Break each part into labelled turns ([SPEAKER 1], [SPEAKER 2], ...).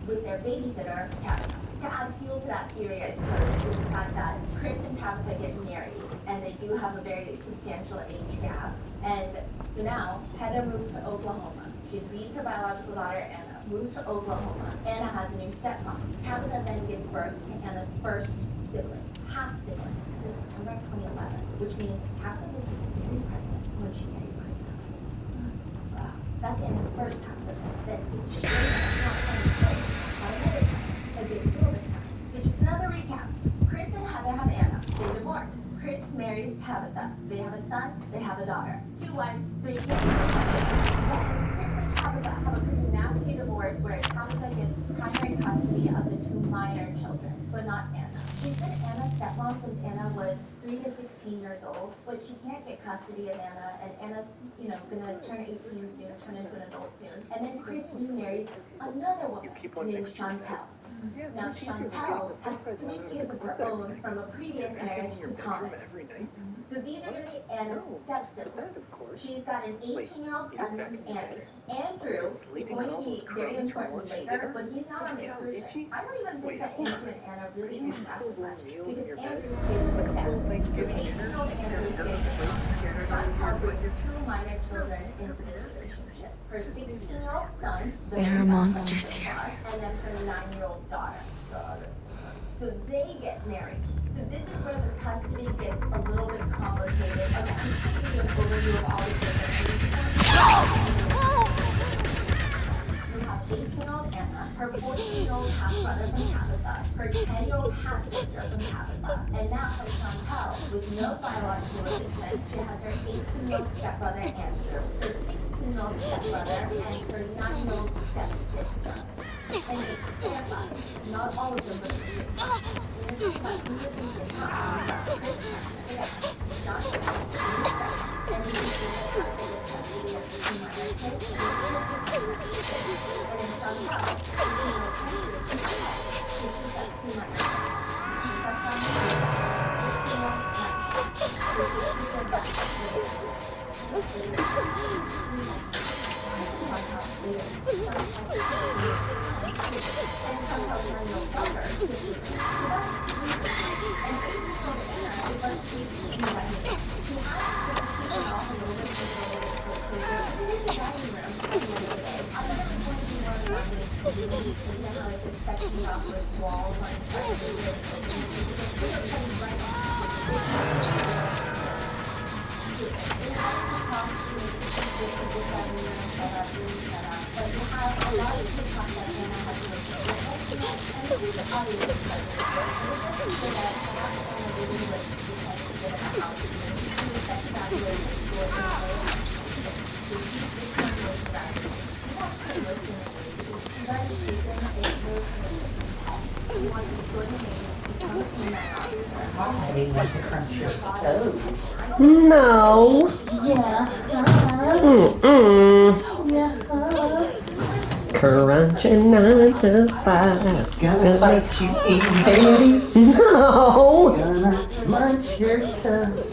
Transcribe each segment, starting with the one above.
[SPEAKER 1] with their babysitter, Tabitha. To add fuel to that theory, I suppose, is the fact that Chris and Tabitha get married, and they do have a very substantial age gap. And so now, Heather moves to Oklahoma. She leaves her biological daughter, Anna, moves to Oklahoma. Anna has a new stepmom. Tabitha then gives birth to Anna's first sibling, half-sibling. This is September 2011, which means Tabitha was very pregnant when she married Chris. Wow. That's Anna's first half-sibling. That it's just not funny. At another time, a big deal this time. So just another recap. Chris and Heather have Anna. They divorce. Chris marries Tabitha. They have a son. They have a daughter. 2 wives, 3 kids. Then Chris and Tabitha have a pretty nasty divorce where Tabitha gets primary custody of the 2 minor children, but not Anna. She's been Anna's stepmom since Anna was 3 to 16 years old, but she can't get custody of Anna, and Anna's, gonna turn 18 soon, turn into an adult soon. And then Chris remarries another woman named Chantel. Now, Chantel has 3 kids of her own from a previous marriage to Thomas. So these are going to be Anna's step-siblings. She's got an 18-year-old son named Andrew. Andrew is going to be very important later, but he's not on his first ship. I don't even think that Andrew and Anna really interacted much, because Andrew's dating with them. So 18-year-old Andrew is dating with Thomas. Chantel brings 2 minor children into this relationship. Her 16-year-old son,
[SPEAKER 2] There are monsters here.
[SPEAKER 1] and then her 9-year-old daughter. So they get married. So this is where the custody gets a little bit complicated. Okay, I'm just going to give you an overview of all the different things. We have 18-year-old Anna, her 14-year-old half-brother from Tabitha, her 10-year-old half-sister from Tabitha, and now from Chantel, with no biological relation, she has her 18-year-old stepbrother Andrew, her 16-year-old stepbrother, and her 9-year-old stepsister. And just to clarify, not all of them live in the same house. Chris and
[SPEAKER 3] No.
[SPEAKER 1] Yeah.
[SPEAKER 3] Mm-mm.
[SPEAKER 1] Yeah.
[SPEAKER 3] Crunching 9 to 5.
[SPEAKER 4] Gonna bite you in baby.
[SPEAKER 3] No.
[SPEAKER 4] Gonna munch your toe.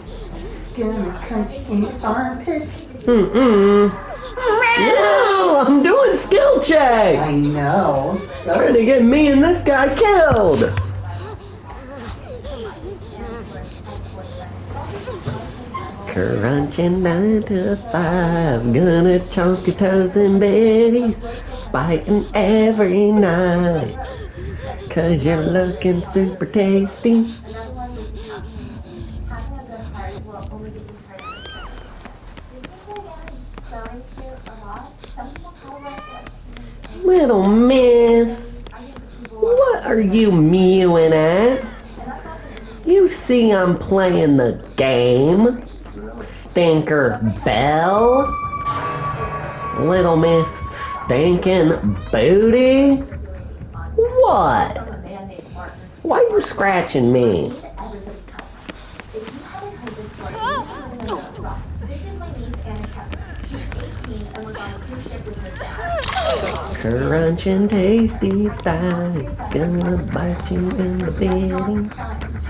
[SPEAKER 4] Gonna crunch in your armpits.
[SPEAKER 3] Mm-mm. No, I'm doing skill
[SPEAKER 4] I
[SPEAKER 3] checks.
[SPEAKER 4] know.
[SPEAKER 3] Trying to get me and this guy killed. Crunching 9 to 5. Gonna chunk your toes and bitties. Biting every night. 'Cause you're looking super tasty.
[SPEAKER 1] Another one would be having a good heart will only get you pregnant. Do you think again going through a lot? Some people call it
[SPEAKER 3] Little miss,
[SPEAKER 1] I think people
[SPEAKER 3] what are you mewing at?
[SPEAKER 1] and that's not
[SPEAKER 3] You see I'm playing the game. Stinker Bell. Little Miss Stinking Booty. What?
[SPEAKER 1] a man named Martin.
[SPEAKER 3] Why you scratching me?
[SPEAKER 1] Everybody's help. If you haven't heard this story, you haven't heard it. This is my niece Anna Kepler. She's 18 and was on a cruise ship with her dad.
[SPEAKER 3] Crunching tasty thighs. Gonna bite you in the bitty.
[SPEAKER 1] Son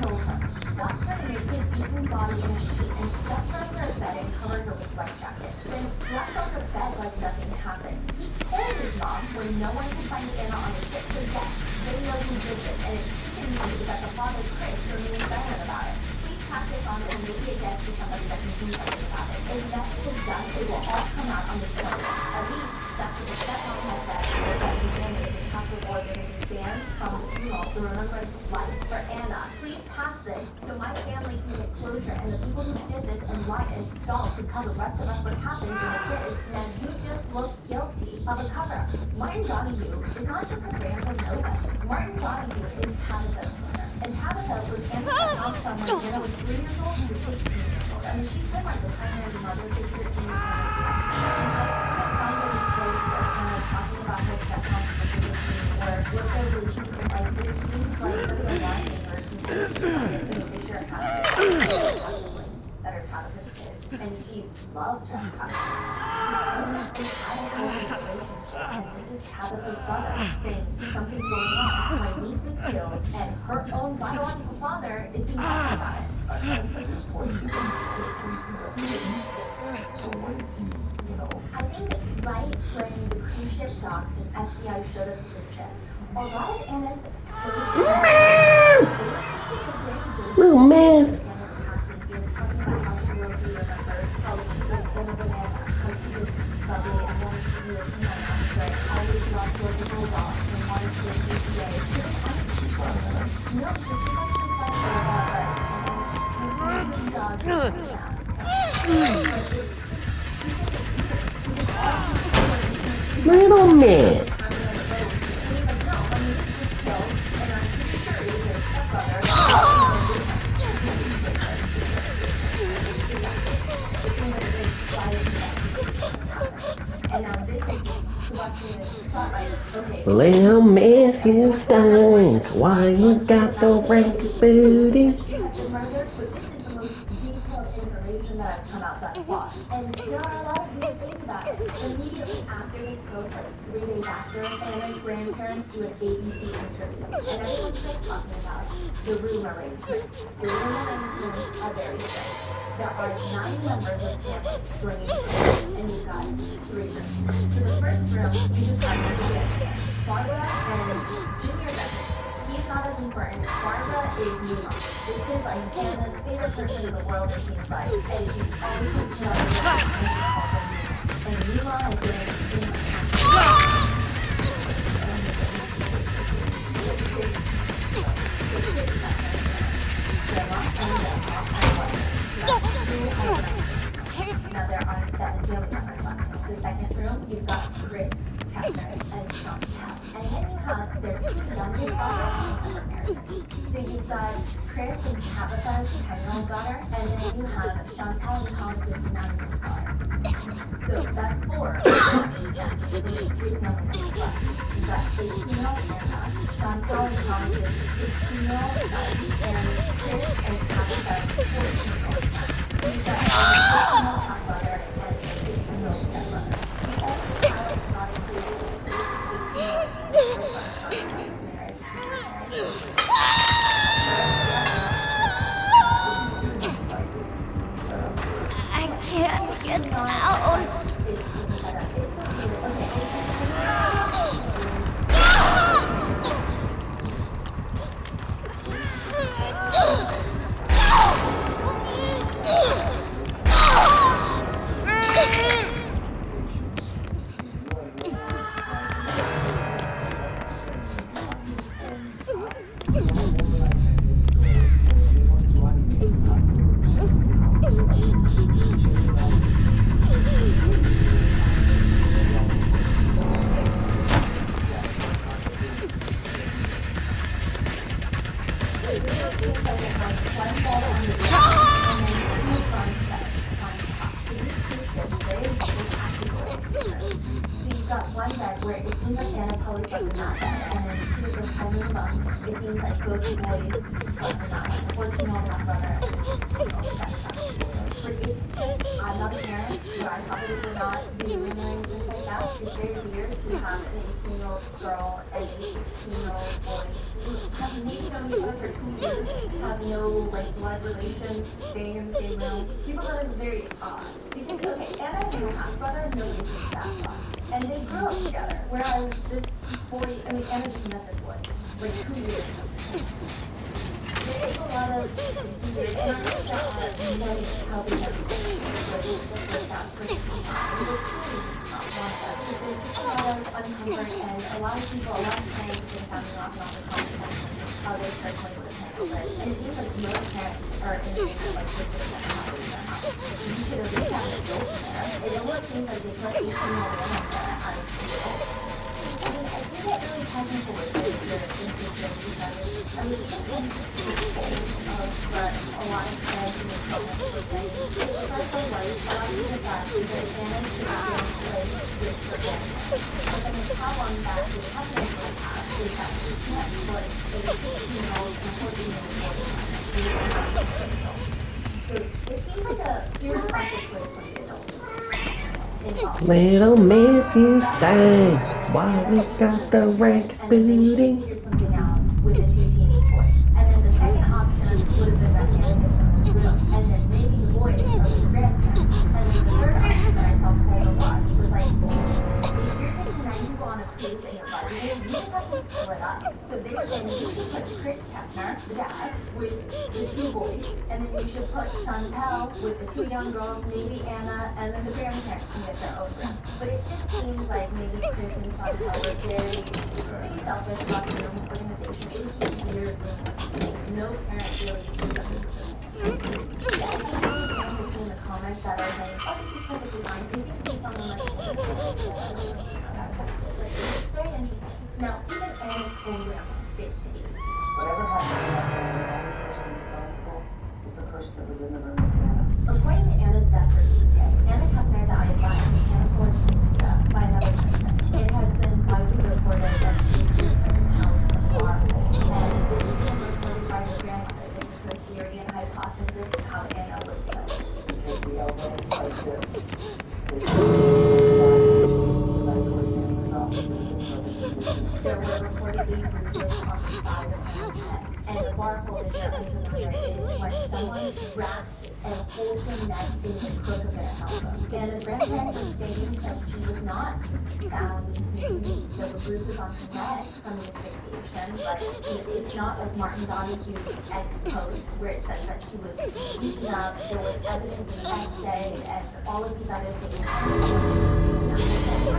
[SPEAKER 1] killed her. Stuffed her naked, beaten body in a sheet and stuffed her under a bed and covered her with life jackets. Then slept on her bed like nothing happened. He told his mom when no one could find Anna on the ship to Yes, they know who did this, and it's kicking me that the father, Chris, remains silent about it. Please pass this on, and maybe it gets to somebody that can do something about it. If nothing is done, it will all come out on the corner. At least that's what the stepmom has said. That the family is half rewarded in his band from the funeral to remembrance of life for Anna. Please pass this so my family can get closure, and the people who did this and lied and stalled to tell the rest of us what happened when it did, and you just look guilty of a cover-up. Martin Donahue is not just a random nobody. Martin Donahue is Tabitha's mother. And Tabitha was Anna's mom from when Anna was 3 years old to 16 years old. I mean, she's been like the primary mother figure in Anna's life. And I couldn't find any posts or Anna talking about her stepmom's specifically or what their relationship is like. It seems like really alarming or something. That are Tabitha's kids, and she loves her Tabitha. They had a healthy relationship, and this is Tabitha's brother saying something's going on. My niece was killed, and her own biological father is being asked about it.
[SPEAKER 5] I just voice it in the police investigation. So what is he,
[SPEAKER 1] I think right when the cruise ship docked and FBI showed up to the ship, a lot of Anna's
[SPEAKER 3] Little mess. Little mess. Little miss, you stink. Why you got the rankest booty?
[SPEAKER 1] The murder, but this is the most detailed information that has come out thus far. And there are a lot of weird things about it. Immediately after this post, like 3 days after, Anna's grandparents do an ABC interview. And everyone's just talking about the room arrangements. The room arrangements are very strange. There are 9 members of the family joining the family, and you've got 3 rooms. So the first room, you just have Barbara and Junior Beckett. He's not as important. Barbara is Nima. This is like Anna's favorite person in the world, it seems like. And she's always surrounded by and Nima is doing Now there are 7 family members left. The second room, you've got Chris, Kessler, and Sean. And then you have their 2 youngest daughters who are married. So you've got Chris and Tabitha's 10-year-old daughter, and then you have Chantal and Tom's 9-year-old daughter. So that's 4. Yeah, so there's 3 family members left. You've got 18-year-old Anna, Chantal and Tom's 16-year-old son, and Chris and Tabitha's 14-year-old son. So you've got 14-year-old half-brother and a 16-year-old stepbrother. We also have not included
[SPEAKER 2] I can't get down.
[SPEAKER 1] One bed where it seems like Anna probably slept in that bed, and then 2 of her tiny bunks. It seems like both boys slept in that bed. 14-year-old half-brother and 16-year-old stepson. But it's just, I'm not a parent, so I probably would not be remembering things like that. It's very weird to have an 18-year-old girl and a 16-year-old boy who have maybe known each other for 2 years, have no like blood relations, staying in the same room. People thought it was very odd. Because, okay, Anna and her half-brother, nobody thinks that's odd. and they grew up together. Whereas this boy, I mean, Anna just met this boy like 2 years ago. There's a lot of weird, and I'm not sure how they have relationships with that person. It was truly not one of us. There's just a lot of uncomfort, and a lot of people, a lot of parents have been sounding off and on the comments how they personally would have handled it. And it seems like most parents are in agreement, like, this would have been happening in their house. You could at least have an adult there. It almost seems like they put 18-year-old women there out of school. I mean, I think it really ties into what you're interested because I was just of but a lot of parents in the comments were saying it's like the life, a lot of people thought that Anna should have been with her grandparents. But then the problem that the couples will have is that you can't put a 16-year-old and 14-year-old so it seems like a irresponsible place for the adults.
[SPEAKER 3] Little miss, you stay. Why we got the ranks
[SPEAKER 1] And then they should have
[SPEAKER 3] booty?
[SPEAKER 1] figured something out with the 2 teenage boys. And then the second option would have been that Anna gets her own room. And then maybe the boys are with the grandparents. And then the third option that I saw pulled a lot was like, if you're taking 9 people on a cruise and you're budgeting, you just have to split up. So they were saying you should put Chris Kepner, the dad, with the 2 boys. And then you should put Chantel with the 2 young girls, maybe Anna, and then the grandparents can get their own room. But it just seems like maybe Chris and Chantel were very pretty selfish about the room organization. It was just weird room organization. No parent really used them. Yeah, I think parents in the comments that are saying, oh, this is perfectly fine. They seem to be from the like, it's very interesting. Now, even Anna's own grandma states to ABC.
[SPEAKER 6] Whatever happened to that man, the only person responsible is the person that was in the room with Anna.
[SPEAKER 1] According to Anna's death certificate, Anna Kepner died by mechanical asphyxia by another person. It has been widely reported that she was taken out of the bar hole, and this has been reported by her grandmother. This is her theory and hypothesis of how Anna was killed.
[SPEAKER 6] Because we all know like this.
[SPEAKER 1] There were reportedly bruises on the side of Anna's head, and the bar hole, if you're unfamiliar, is when someone grabs and holds your neck in the crook of their elbow. Anna's grandparents are stating that she was not found nude. There were bruises on her neck from the asphyxiation, but it's not like Martin Donahue's ex-post where it says that she was beaten up. There was evidence of X-ray and all of these other things. There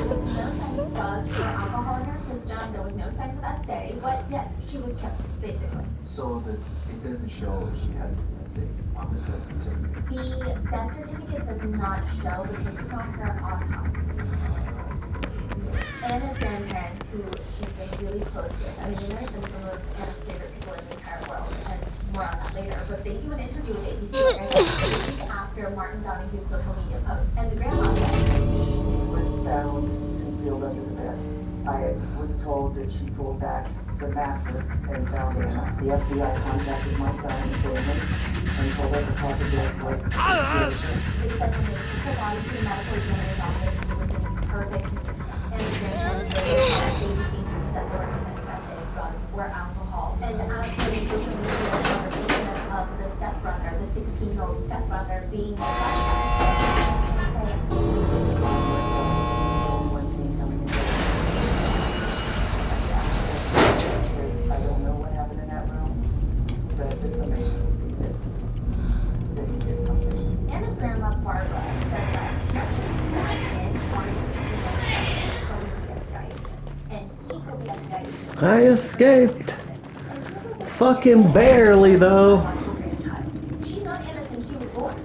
[SPEAKER 1] was no signs of drugs or alcohol in her system. There was no signs of SA, but yes, she was killed, basically.
[SPEAKER 5] So that it doesn't show if she had, let's say, homicide certificate.
[SPEAKER 1] The death certificate does not show, but this is not her autopsy. Anna's grandparents, who she's been really close with, I mean, they've been some of Anna's favorite people in the entire world, and more on that later, but they do an interview with ABC a week after Martin Donahue's social media post, and the grandma
[SPEAKER 6] Was found concealed under the bed. I was told that she pulled back the mattress and found Anna. The FBI contacted my son and family and told us the cause of death was asphyxiation.
[SPEAKER 1] they said when they took her body to the medical examiner's office, she was in perfect condition. And the grandparents were that they received proofs that there were no signs of SA, drugs, or alcohol. And as for the social media conversation of the stepbrother, the 16-year-old stepbrother being the
[SPEAKER 6] I don't know what happened in that room, but the information would be that he did something.
[SPEAKER 1] Anna's grandma Barbara said that she actually snuck in on his 16-year-old and he told the FBI.
[SPEAKER 3] I escaped. Fucking barely, though.
[SPEAKER 1] She's not Anna since she was born.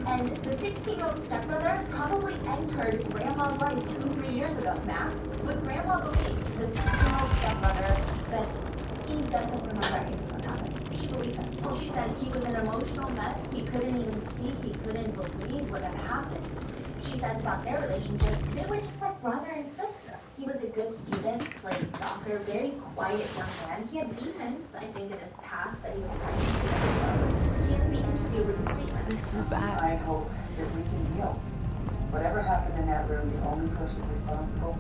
[SPEAKER 1] And the 16-year-old stepbrother probably entered grandma's life 2-3 years ago, max. But grandma believes the 16-year-old stepbrother that he doesn't remember anything that happened. She believes it. She says he was an emotional mess. He couldn't even speak. He couldn't believe what had happened. She says about their relationship, they were just like brother and sister. He was a good student, played soccer, very quiet young man. He had demons, I think, in his past that he was trying to expose. She ended the interview with a statement.
[SPEAKER 2] This is bad.
[SPEAKER 6] I hope that we can heal. Whatever happened in that room, the only person responsible